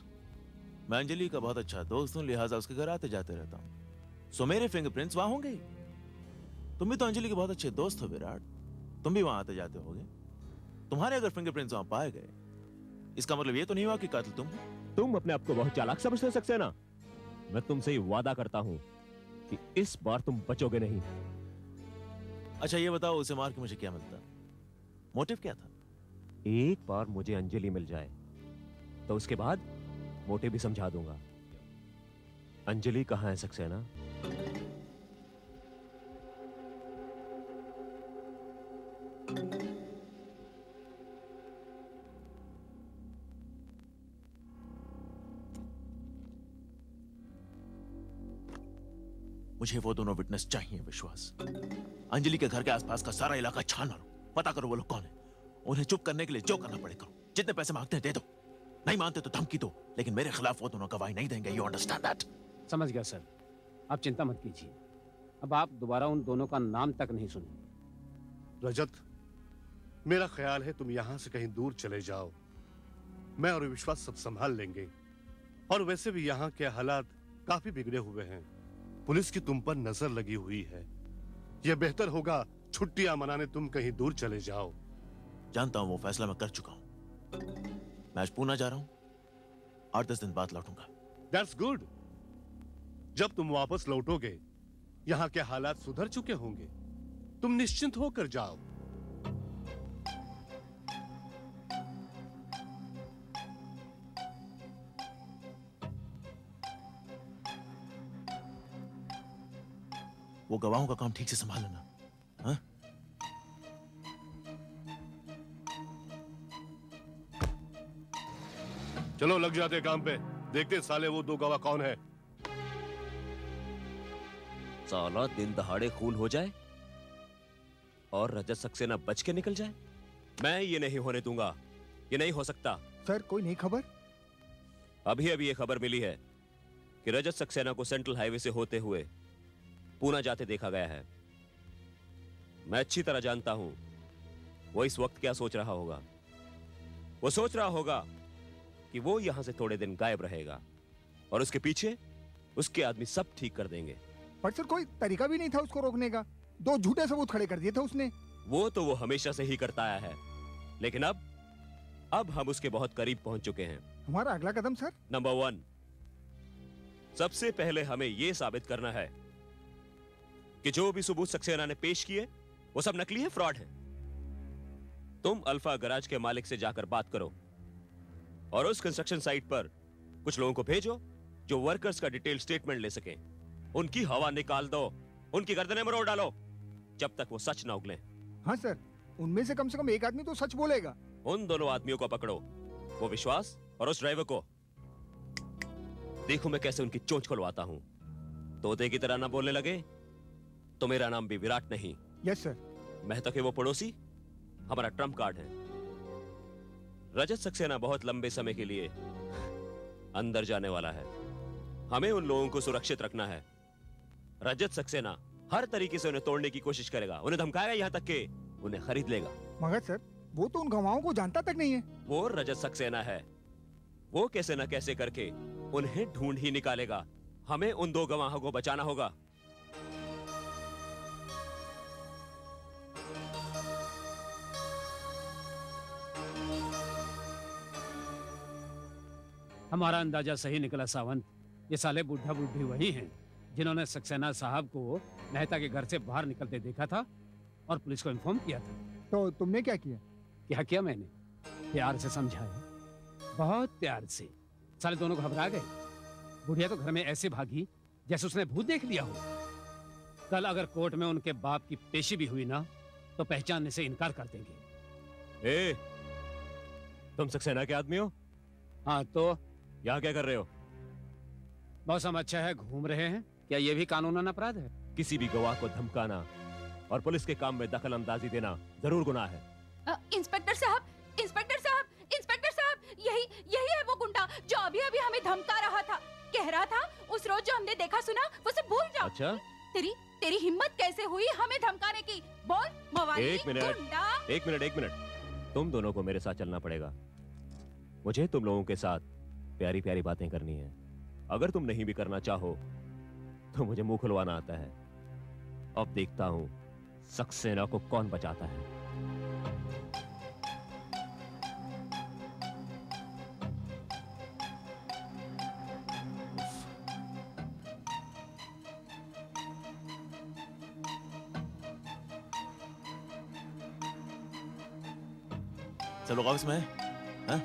मैं अंजलि का बहुत अच्छा दोस्त हूं, लिहाजा उसके घर आते जाते रहता हूं। सो मेरे फिंगरप्रिंट्स वहां होंगे ही। तुम भी तो अंजलि के बहुत अच्छे दोस्त हो विराट, तुम भी वहां आते जाते होगे। तुम्हारे अगर फिंगरप्रिंट्स वहां पाए गए, इसका मतलब ये तो नहीं हुआ कि कातिल तुम हो। तुम अपने आप को बहुत चालाक समझते हो सक्सेना। मैं तुमसे ही वादा करता हूं कि इस बार तुम बचोगे नहीं। अच्छा ये बताओ, उसे मार के मुझे क्या मिलता? मोटिव क्या था? एक बार मुझे अंजलि मिल जाए तो उसके बाद मोटे भी समझा दूंगा। अंजलि कहां है सक्सेना? मुझे वो दोनों विटनेस चाहिए विश्वास। अंजलि के घर के आसपास का सारा इलाका छान मारो, पता करो वो लोग कौन है। उन्हें चुप करने के लिए जो करना पड़े करो। जितने पैसे मांगते हैं दे दो, नहीं मानते तो धमकी दो, लेकिन मेरे खिलाफ वो दोनों गवाही नहीं देंगे। You understand that? समझ गया सर, आप चिंता मत कीजिए। अब आप दोबारा उन दोनों का नाम तक नहीं सुनेंगे। रजत, मेरा ख्याल है तुम यहां से कहीं दूर चले जाओ। मैं और विश्वास सब संभाल लेंगे। और वैसे भी यहाँ के हालात काफी बिगड़े हुए हैं। पुलिस की तुम पर नजर लगी हुई है। यह बेहतर होगा छुट्टियां मनाने तुम कहीं दूर चले जाओ। जानता हूं वो फैसला मैं कर चुका हूं। मैं आज पूना जा रहा हूं, 8-10 दिन बाद लौटूंगा। That's good. जब तुम वापस लौटोगे यहाँ के हालात सुधर चुके होंगे। तुम निश्चिंत होकर जाओ। वो गवाहों का काम ठीक से संभाल लेना, हाँ? चलो लग जाते काम पे। देखते साले वो दो गवाह कौन है। साला दिन दहाड़े खून हो जाए और रजत सक्सेना बच के निकल जाए, मैं ये नहीं होने दूंगा। ये नहीं हो सकता। सर कोई नई खबर? अभी अभी ये खबर मिली है कि रजत सक्सेना को सेंट्रल हाईवे से होते हुए पूना जाते देखा गया है। मैं अच्छी तरह जानता हूं वो इस वक्त क्या सोच रहा होगा। वो सोच रहा होगा कि वो यहां से थोड़े दिन गायब रहेगा और उसके पीछे उसके आदमी सब ठीक कर देंगे। पर सर कोई तरीका भी नहीं था उसको रोकने का, 2 झूठे सबूत खड़े कर दिए थे उसने। वो तो वो हमेशा से ही करता आया है, लेकिन अब हम उसके बहुत करीब पहुंच चुके हैं। हमारा अगला कदम सर? नंबर 1, सबसे पहले हमें यह साबित करना है कि जो भी सबूत सक्सेना ने पेश किए वो सब नकली है, फ्रॉड है। तुम अल्फा गराज के मालिक से जाकर बात करो और उस कंस्ट्रक्शन साइट पर कुछ लोगों को भेजो जो वर्कर्स का डिटेल स्टेटमेंट ले सकें। उनकी हवा निकाल दो, उनकी गर्दनें मरोड़ डालो जब तक वो सच ना उगले। हाँ सर, उनमें से कम एक आदमी तो सच बोलेगा। उन दोनों आदमियों को पकड़ो, वो विश्वास और उस ड्राइवर को। देखो मैं कैसे उनकी चोंच खुलवाता हूं। तोते की तरह ना बोलने लगे तो मेरा नाम भी विराट नहीं। Yes sir. मेहता के वो पड़ोसी हमारा ट्रम्प कार्ड है। रजत सक्सेना बहुत लंबे समय के लिए अंदर जाने वाला है। हमें उन लोगों को सुरक्षित रखना है। रजत सक्सेना हर तरीके से उन्हें तोड़ने की कोशिश करेगा, उन्हें धमकाएगा, यहां तक कि उन्हें खरीद लेगा। मगर सर वो तो उन गवाहों को जानता तक नहीं है। वो रजत सक्सेना है, वो कैसे न कैसे करके उन्हें ढूंढ ही निकालेगा। हमें उन 2 गवाहों को बचाना होगा। हमारा अंदाजा सही निकला सावंत। ये साले बुढ़ा बुढ़ी वही हैं जिन्होंने सक्सेना साहब को मेहता के घर से बाहर निकलते देखा था और पुलिस को इन्फॉर्म किया था। तो तुमने क्या किया? क्या किया मैंने? प्यार से समझाया, बहुत प्यार से। साले दोनों घबरा गए। बुढ़िया तो घर में ऐसे भागी जैसे उसने भूत देख लिया हो। कल अगर कोर्ट में उनके बाप की पेशी भी हुई ना तो पहचानने से इनकार कर देंगे। ए, तुम सक्सेना के आदमी हो? हाँ तो यहाँ क्या कर रहे हो? मौसम अच्छा है, घूम रहे हैं। क्या ये भी कानूनन अपराध है? किसी भी गवाह को धमकाना और पुलिस के काम में दखल अंदाजी देना जरूर गुनाह है। इंस्पेक्टर साहब, इंस्पेक्टर साहब, इंस्पेक्टर साहब, यही है वो गुंडा जो अभी अभी हमें धमका रहा था। कह रहा था उस रोज जो हमने देखा सुना वो सब भूल जाओ। अच्छा, तेरी हिम्मत कैसे हुई हमें धमकाने की? बोल मवाली, एक मिनट। तुम दोनों को मेरे साथ चलना पड़ेगा। मुझे तुम लोगों के साथ प्यारी प्यारी बातें करनी है। अगर तुम नहीं भी करना चाहो तो मुझे मुंह खुलवाना आता है। अब देखता हूं सक्सेना को कौन बचाता है। सब लोग ऑफिस में है? हाँ?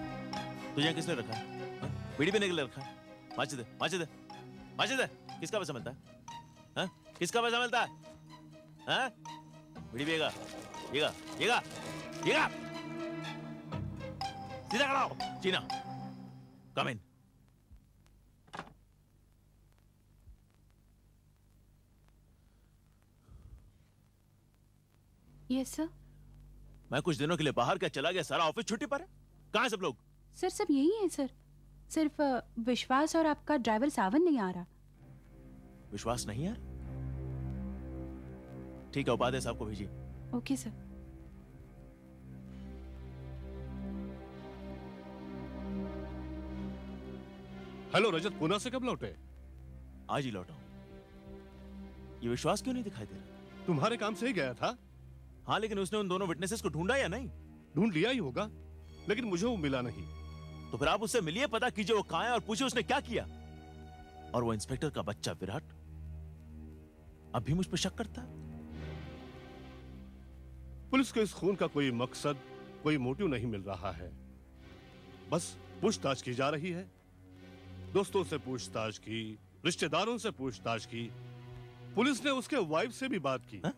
तुझे किसने रखा है? हाँ? बीड़ी पीने के लिए रखा है? माचिद दे। किसका पैसा मिलता है? हाँ? किसका पैसा मिलता है? हाँ? बीड़ी पिएगा? सीधा खड़ा हो। चीना, कम इन। Yes sir. मैं कुछ दिनों के लिए बाहर क्या चला गया, सारा ऑफिस छुट्टी पर है। कहाँ है सब लोग? सर सब यही है सर। सिर्फ विश्वास और आपका ड्राइवर सावन नहीं आ रहा। विश्वास नहीं यार? ठीक है, उपाध्याय साहब को भेजिए। Okay sir. हेलो रजत, पूना से कब लौटे? आज ही लौटा हूं। ये विश्वास क्यों नहीं दिखाई दे रहा? तुम्हारे काम से ही गया था। हाँ, लेकिन उसने उन दोनों विटनेसेस को ढूंढा या नहीं? ढूंढ लिया ही होगा, लेकिन मुझे वो मिला नहीं। तो फिर आप उससे मिलिए, पता कीजिए वो कहां है और पूछिए उसने क्या किया। और वो इंस्पेक्टर का बच्चा विराट अब भी मुझ पर शक करता है। पुलिस को इस खून का कोई मकसद, कोई मोटिव नहीं मिल रहा है। बस पूछताछ की जा रही है। दोस्तों से पूछताछ की, रिश्तेदारों से पूछताछ की, पुलिस ने उसके वाइफ से भी बात की। हा?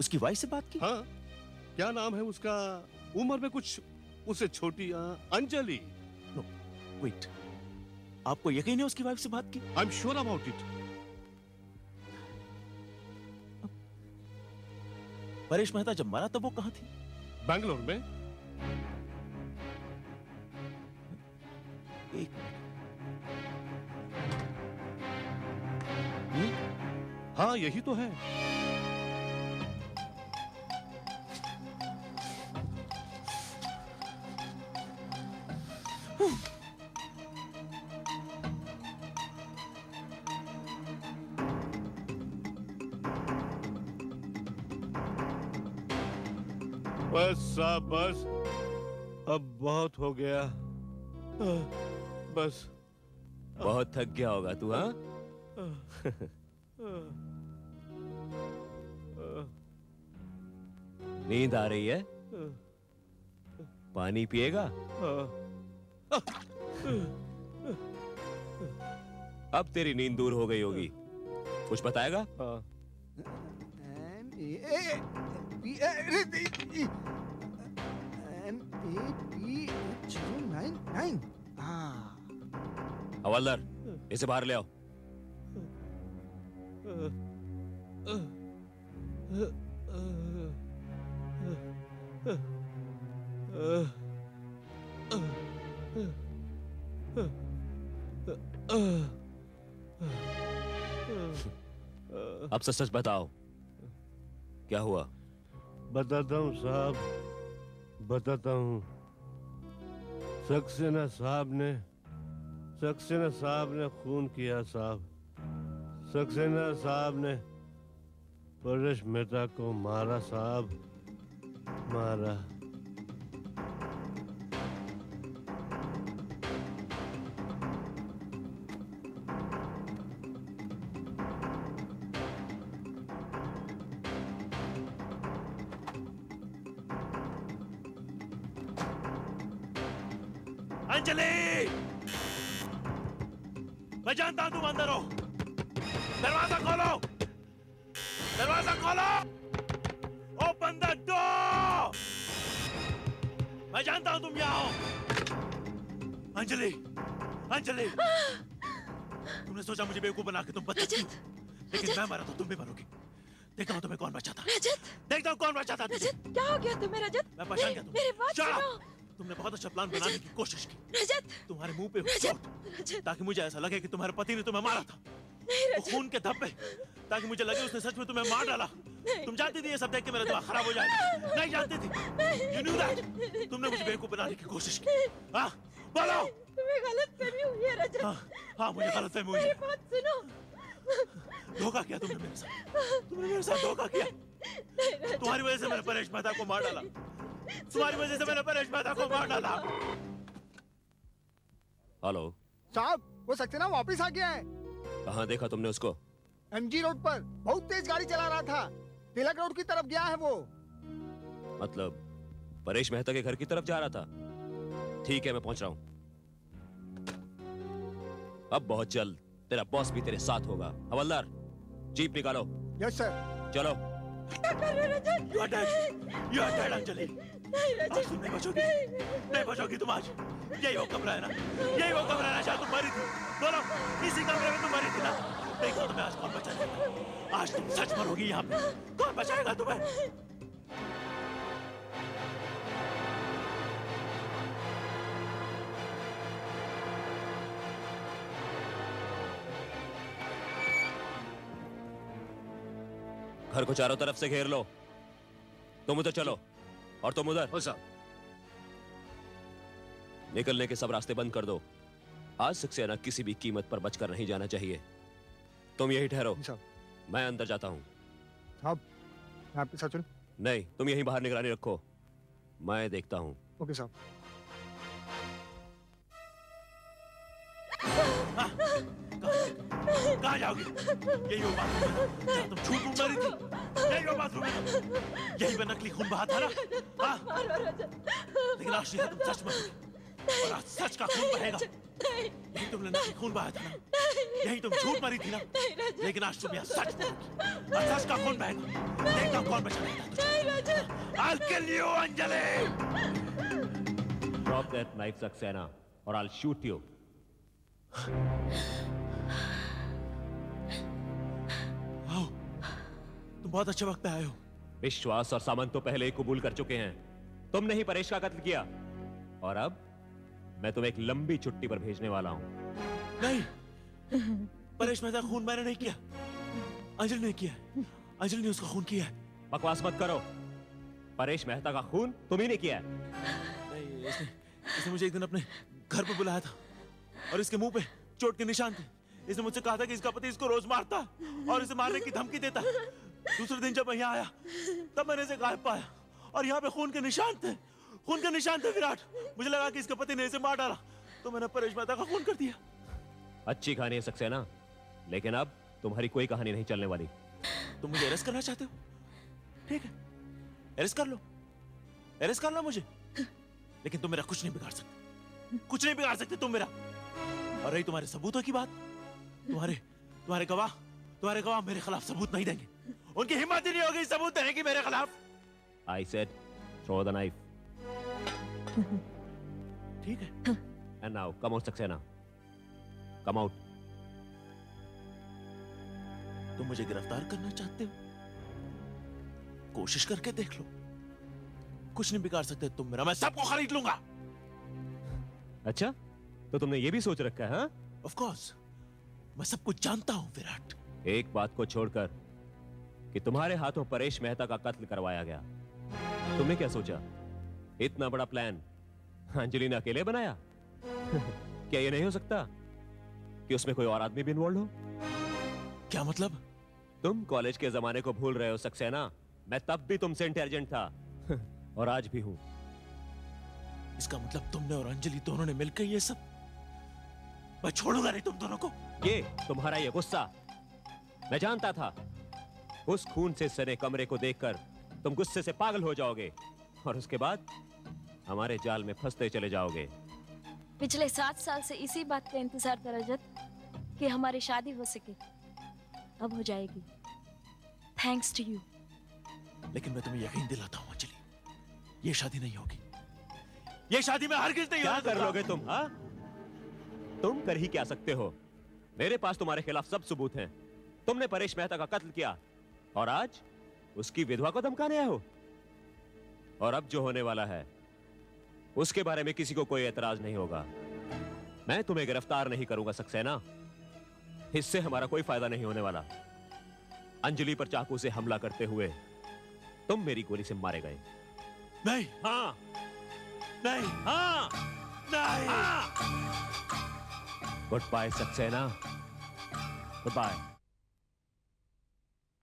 उसकी वाइफ से बात की? हाँ, क्या नाम है उसका? उम्र में कुछ उससे छोटी, अंजलि। वेट, आपको यकीन है उसकी वाइफ से बात की? I am sure about it. Paresh Mehta जब मरा तब वो कहां थी? बैंगलोर में। एक मिनट, हाँ यही तो है। बस साहब बस, अब बहुत हो गया। बस बहुत थक गया होगा तू, हाँ? नींद आ रही है? पानी पिएगा? अब तेरी नींद दूर हो गई होगी। कुछ बताएगा? हवलदार, इसे बाहर ले आओ। अब सच सच बताओ, क्या हुआ? बताता हूँ साहब, बताता हूँ। सक्सेना साहब ने खून किया साहब। सक्सेना साहब ने परेश मेहता को मारा साहब, मारा। अंजलि, मैं जानता हूं तुम अंदर हो। दरवाजा खोलो, दरवाजा खोलो। Open the door. मैं जानता हूं तुम यहाँ हो। अंजलि, अंजलि, तुमने सोचा मुझे बेवकूफ बना के तुम बच सकती हो, लेकिन मैं मरा तो तुम भी मरोगी। देखता हूं तुम्हें कौन बचाता। रजत, देखता हूं कौन बचाता। रजत, क्या हो गया तुम्हें रजत? मैं पहचान गया मेरी बात तुम्हें। सुनो। तुमने बहुत अच्छा प्लान बनाने की कोशिश की। रजत, तुम्हारे मुंह पे रजत, चोट, रजत, ताकि मुझे ऐसा लगे कि तुम्हारे पति ने तुम्हें मारा था। नहीं वो रजत, खून के धब्बे, ताकि मुझे लगे उसने सच में तुम्हें मार डाला। तुम जानती थी ये सब देख के मेरा दिमाग खराब हो जाएगा। नहीं जानती थी। You knew that। तुमने मुझे बेवकूफ बनाने की कोशिश की। हाँ, बोलो। तुम्हें गलतफहमी हुई है रजत। हाँ, मुझे गलतफहमी हुई मेरी है। बात सुनो। धोखा किया तुमने मेरे साथ। तुमने मेरे साथ धोखा किया। नहीं रजत, तुम्हारी वजह से मैंने परेश मेहता को मार डाला। तुम्हारी वजह से मैंने परेश मेहता को मार डाला। हेलो साहब, वो सक्सेना वापस आ गया है। कहाँ देखा तुमने उसको? एमजी रोड पर बहुत तेज गाड़ी चला रहा था। तिलक रोड की तरफ गया है वो। मतलब परेश मेहता के घर की तरफ जा रहा था? ठीक है, मैं पहुंच रहा हूं। अब बहुत जल्द तेरा बॉस भी तेरे साथ होगा। हवलदार, जीप निकालो। Yes sir. चलो। क्या कर रहे हो रजत? You are dead. You are dead, Anjali. नहीं आज रजत, तुम नहीं बचोगी। नहीं बचोगी तुम आज। यही वो कमरा है ना, यही वो कमरा है ना जहाँ तुम मरी थी। बोलो, इसी कमरे में तुम मरी थी ना। देखो तुम्हें आज कौन बचाएगा। आज तुम सच मरोगी यहाँ पे। कौन बचाएगा तुम्हें? घर को चारों तरफ से घेर लो। तुम उधर चलो और तुम उधर। हो साहब। निकलने के सब रास्ते बंद कर दो। आज सक्सेना किसी भी कीमत पर बचकर नहीं जाना चाहिए। तुम यही ठहरो, साहब, मैं अंदर जाता हूँ। साहब, मैं आपके साथ चलूं? नहीं, तुम यहीं बाहर निगरानी रखो, मैं देखता हूँ। ओके साहब। कहाँ जाओगी? यही वो बाथरूम है जहाँ तुम झूठ मूठ मरी थी। यही वो बाथरूम है। यही पे नकली खून बहा था ना? हाँ? लेकिन आज तुम सच मरोगी और आज सच का खून बहेगा। यही तुमने नकली खून बहाया था ना? यही तुम झूठ मरी थी ना? लेकिन आज तुम यहाँ सच मरोगी और सच का खून बहेगा। देखता हूँ कौन बचाएगा तुझे। I'll kill you, Anjali. Drop that knife, Saxena. or I'll shoot you. आओ, तुम बहुत अच्छे वक्त पे आए हो। विश्वास और सामंत तो पहले ही कबूल कर चुके हैं। तुमने ही परेश का कत्ल किया और अब मैं तुम्हें एक लंबी छुट्टी पर भेजने वाला हूं। नहीं, परेश मेहता का खून मैंने नहीं किया, अंजलि ने किया है। अंजलि ने उसका खून किया है। बकवास मत करो। परेश मेहता का खून तुम ही ने किया है। नहीं, इसने मुझे एक दिन अपने घर पर बुलाया था और इसके मुंह पे चोट के निशान थे। इसने मुझसे कहा था कि इसका पति इसको रोज मारता और इसे मारने की धमकी देता। दूसरे दिन जब मैं यहाँ आया तब मैंने इसे गायब पाया और यहाँ पे खून के निशान थे। खून के निशान थे विराट। मुझे लगा कि इसके पति ने इसे मार डाला तो मैंने परेश मेहता का खून कर दिया। अच्छी कहानी है सक्सेना, लेकिन अब तुम्हारी कोई कहानी नहीं चलने वाली। तुम मुझे अरेस्ट करना चाहते हो? ठीक है, अरेस्ट कर लो, अरेस्ट कर लो मुझे, लेकिन तुम मेरा कुछ नहीं बिगाड़ सकते, कुछ नहीं बिगाड़ सकते तुम मेरा। और रही तुम्हारे सबूतों की बात, तुम्हारे गवाह मेरे खिलाफ सबूत नहीं देंगे। उनकी हिम्मत ही नहीं होगी सबूत देने की मेरे खिलाफ। I said, throw the knife. ठीक है। And now, come out, Saxena. Come out. तुम मुझे गिरफ्तार करना चाहते हो? कोशिश करके देख लो, कुछ नहीं बिगाड़ सकते तुम मेरा। मैं सबको खरीद लूंगा। अच्छा, तो तुमने ये भी सोच रखा है, हाँ? Of course, मैं सब कुछ जानता हूं विराट। एक बात को छोड़कर कि तुम्हारे हाथों परेश मेहता का कत्ल करवाया गया, तुमने क्या सोचा? इतना बड़ा प्लान अंजलि ने अकेले बनाया? क्या ये नहीं हो सकता कि उसमें कोई और आदमी भी इन्वॉल्व हो? क्या मतलब? तुम कॉलेज के जमाने को भूल रहे हो सक्सेना। मैं तब भी तुमसे इंटेलिजेंट था और आज भी हूं। इसका मतलब तुमने और अंजलि दोनों ने मिलकर ये सब। मैं छोड़ूंगा नहीं तुम दोनों को। ये तुम्हारा ये गुस्सा, मैं जानता था उस खून से सने कमरे को देखकर तुम गुस्से से पागल हो जाओगे और उसके बाद हमारे जाल में फंसते चले जाओगे। पिछले 7 साल से इसी बात का इंतजार था रजत कि हमारी शादी हो सके। अब हो जाएगी, थैंक्स टू यू। लेकिन मैं तुम्हें यकीन दिलाता हूं अंजलि, ये शादी नहीं होगी। ये शादी में हरगिज नहीं क्या होगी। कर लोगे तुम, हाँ? तुम कर ही क्या सकते हो? मेरे पास तुम्हारे खिलाफ सब सबूत हैं। तुमने परेश मेहता का कत्ल किया और आज उसकी विधवा को धमकाने आए हो। और अब जो होने वाला है उसके बारे में किसी को कोई एतराज नहीं होगा। मैं तुम्हें गिरफ्तार नहीं करूंगा सक्सेना, इससे हमारा कोई फायदा नहीं होने वाला। अंजलि पर चाकू से हमला करते हुए तुम मेरी गोली से मारे गए। नहीं, हाँ, नहीं, हाँ, नहीं। Goodbye Saxena, goodbye.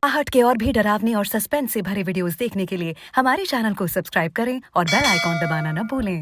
आहट के और भी डरावनी और सस्पेंस से भरे वीडियोस देखने के लिए हमारे चैनल को सब्सक्राइब करें और बेल आइकॉन दबाना न भूलें।